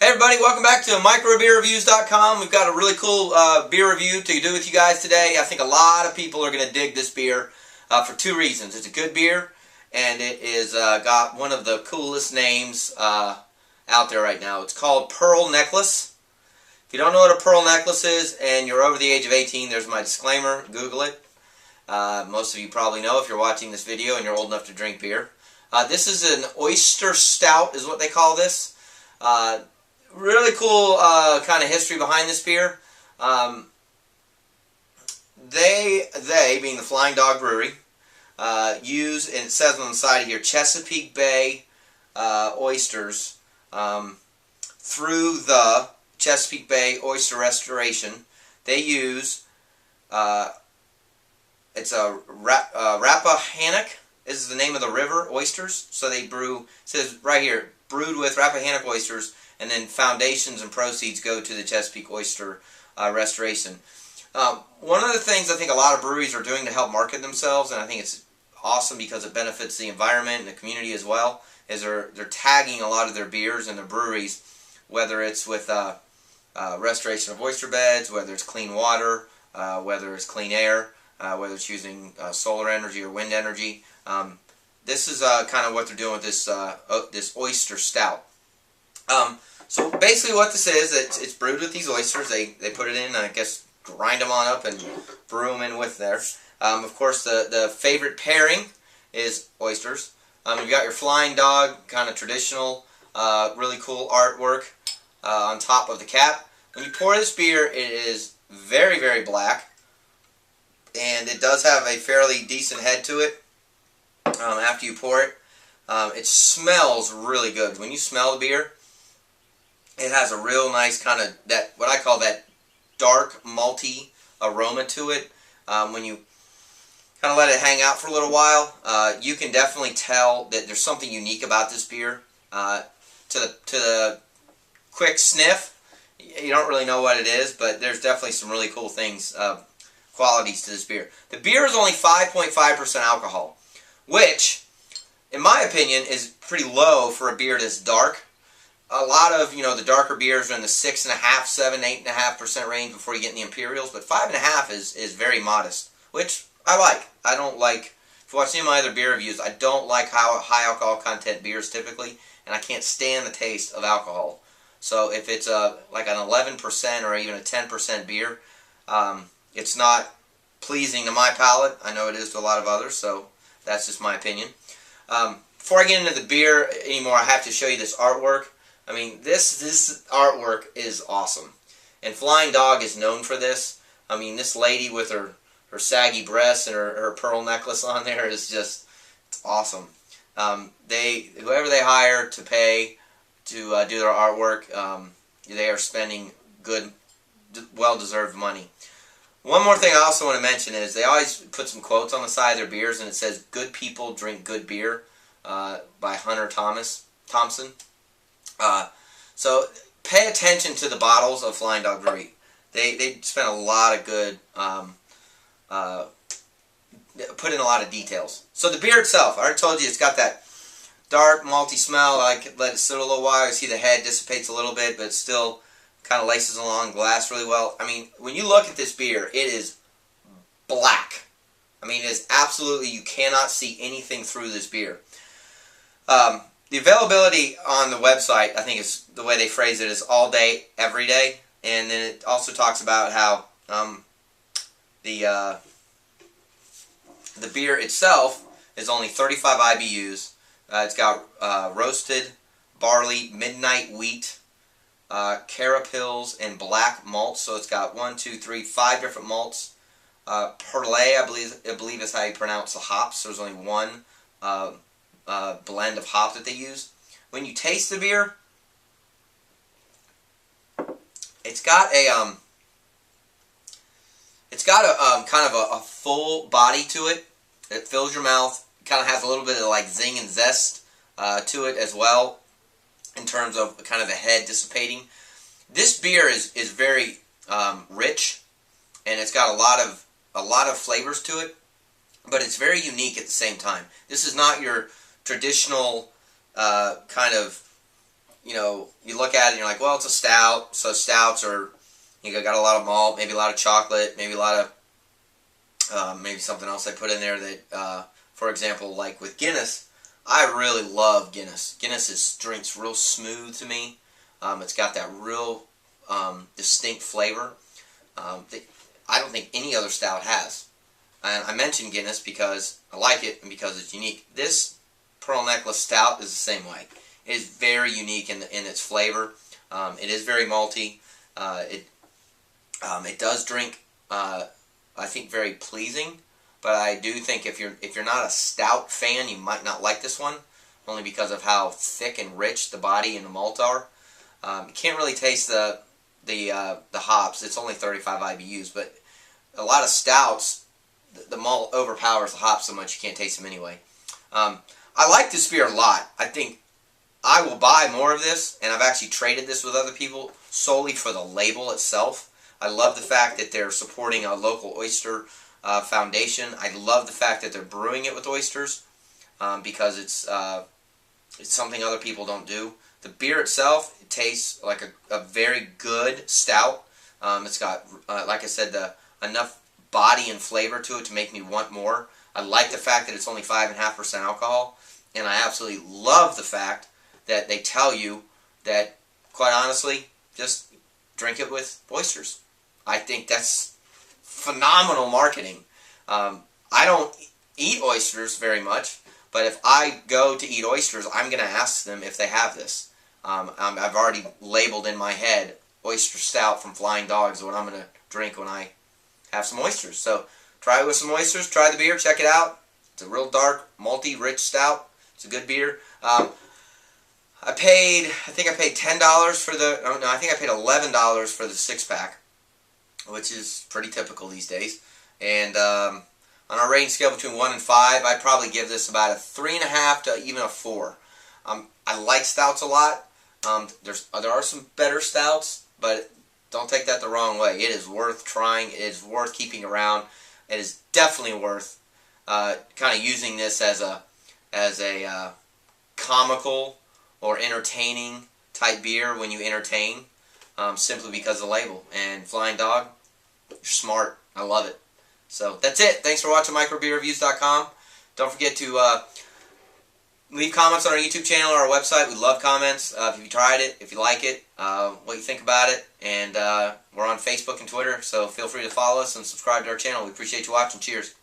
Hey everybody, welcome back to microbeerreviews.com. We've got a really cool beer review to do with you guys today. I think a lot of people are going to dig this beer for two reasons. It's a good beer, and it is got one of the coolest names out there right now. It's called Pearl Necklace. If you don't know what a pearl necklace is and you're over the age of 18, there's my disclaimer. Google it. Most of you probably know if you're watching this video and you're old enough to drink beer. This is an Oyster Stout is what they call this. Really cool kind of history behind this beer. They being the Flying Dog Brewery, use, and it says on the side here, Chesapeake Bay oysters through the Chesapeake Bay Oyster Restoration. They use, it's a Rappahannock is the name of the river, oysters. So they brew, it says right here, brewed with Rappahannock oysters, and then foundations and proceeds go to the Chesapeake Oyster Restoration. One of the things I think a lot of breweries are doing to help market themselves, and I think it's awesome because it benefits the environment and the community as well, is they're tagging a lot of their beers and their breweries, whether it's with restoration of oyster beds, whether it's clean water, whether it's clean air, whether it's using solar energy or wind energy. This is kind of what they're doing with this this Oyster Stout. So basically what this is, it's brewed with these oysters. They put it in, I guess, grind them on up and brew them in with there. Of course, the favorite pairing is oysters. You've got your Flying Dog, kind of traditional, really cool artwork on top of the cap. When you pour this beer, it is very, very black, and it does have a fairly decent head to it after you pour it. It smells really good. When you smell the beer, it has a real nice kind of, that what I call that dark malty aroma to it. When you kind of let it hang out for a little while, you can definitely tell that there's something unique about this beer. To the quick sniff, you don't really know what it is, but there's definitely some really cool things, qualities to this beer. The beer is only 5.5% alcohol, which, in my opinion, is pretty low for a beer this dark. A lot of, the darker beers are in the 6.5%, 7%, 8.5% range before you get in the Imperials, but 5.5% is very modest, which I like. I don't like, if you watch any of my other beer reviews, I don't like high alcohol content beers typically, and I can't stand the taste of alcohol. So if it's like an 11% or even a 10% beer, it's not pleasing to my palate. I know it is to a lot of others, so that's just my opinion. Before I get into the beer anymore, I have to show you this artwork. I mean, this artwork is awesome. And Flying Dog is known for this. I mean, this lady with her saggy breasts and her pearl necklace on there is just, it's awesome. Whoever they hire to pay to do their artwork, they are spending good, well-deserved money. One more thing I also want to mention is they always put some quotes on the side of their beers, and it says, "Good people drink good beer," by Hunter Thompson. So pay attention to the bottles of Flying Dog Brewery. They spent a lot of good, put in a lot of details. So the beer itself, I already told you it's got that dark malty smell. I like let it sit a little while. You see the head dissipates a little bit, but it still kind of laces along glass really well. I mean, when you look at this beer, it is black. I mean, it is absolutely, you cannot see anything through this beer. The availability on the website, I think is the way they phrase it, is all day, every day. And then it also talks about how the beer itself is only 35 IBUs. It's got roasted barley, midnight wheat, carapils, and black malts. So it's got 5 different malts. Perlay, I believe is how you pronounce the hops. There's only one blend of hop that they use. When you taste the beer, it's got a kind of a full body to it. It fills your mouth. It kind of has a little bit of like zing and zest to it as well, in terms of kind of the head dissipating. This beer is very rich, and it's got a lot of flavors to it, but it's very unique at the same time. This is not your traditional kind of you look at it and you're like, well, it's a stout, so stouts are, got a lot of malt, maybe a lot of chocolate, maybe a lot of, maybe something else I put in there that, for example, like with Guinness, I really love Guinness. Guinness drinks real smooth to me. It's got that real distinct flavor that I don't think any other stout has. And I mentioned Guinness because I like it and because it's unique. This Pearl Necklace Stout is the same way. It is very unique in its flavor. It is very malty. It does drink, I think, very pleasing. But I do think if you're not a stout fan, you might not like this one, only because of how thick and rich the body and the malt are. You can't really taste the hops. It's only 35 IBUs, but a lot of stouts, the malt overpowers the hops so much you can't taste them anyway. I like this beer a lot. I think I will buy more of this, and I've actually traded this with other people solely for the label itself. I love the fact that they're supporting a local oyster foundation. I love the fact that they're brewing it with oysters because it's something other people don't do. The beer itself, it tastes like a very good stout. It's got, like I said, enough body and flavor to it to make me want more. I like the fact that it's only 5.5% alcohol, and I absolutely love the fact that they tell you that, quite honestly, just drink it with oysters. I think that's phenomenal marketing. I don't eat oysters very much, but if I go to eat oysters, I'm going to ask them if they have this. I've already labeled in my head Oyster Stout from Flying Dogs, what I'm going to drink when I have some oysters. So try it with some oysters. Try the beer. Check it out. It's a real dark, malty, rich stout. It's a good beer. I think I paid $10 for the, oh no, I think I paid $11 for the 6-pack, which is pretty typical these days. And on a rating scale between 1 and 5, I'd probably give this about a 3.5 to even a 4. I like stouts a lot. There are some better stouts, but don't take that the wrong way. It is worth trying. It is worth keeping around. It is definitely worth kind of using this as a comical or entertaining type beer when you entertain, simply because of the label. And Flying Dog, you're smart. I love it. So that's it. Thanks for watching microbeerreviews.com. Don't forget to leave comments on our YouTube channel or our website. We love comments. If you tried it, if you like it, what you think about it. And we're on Facebook and Twitter, so feel free to follow us and subscribe to our channel. We appreciate you watching. Cheers.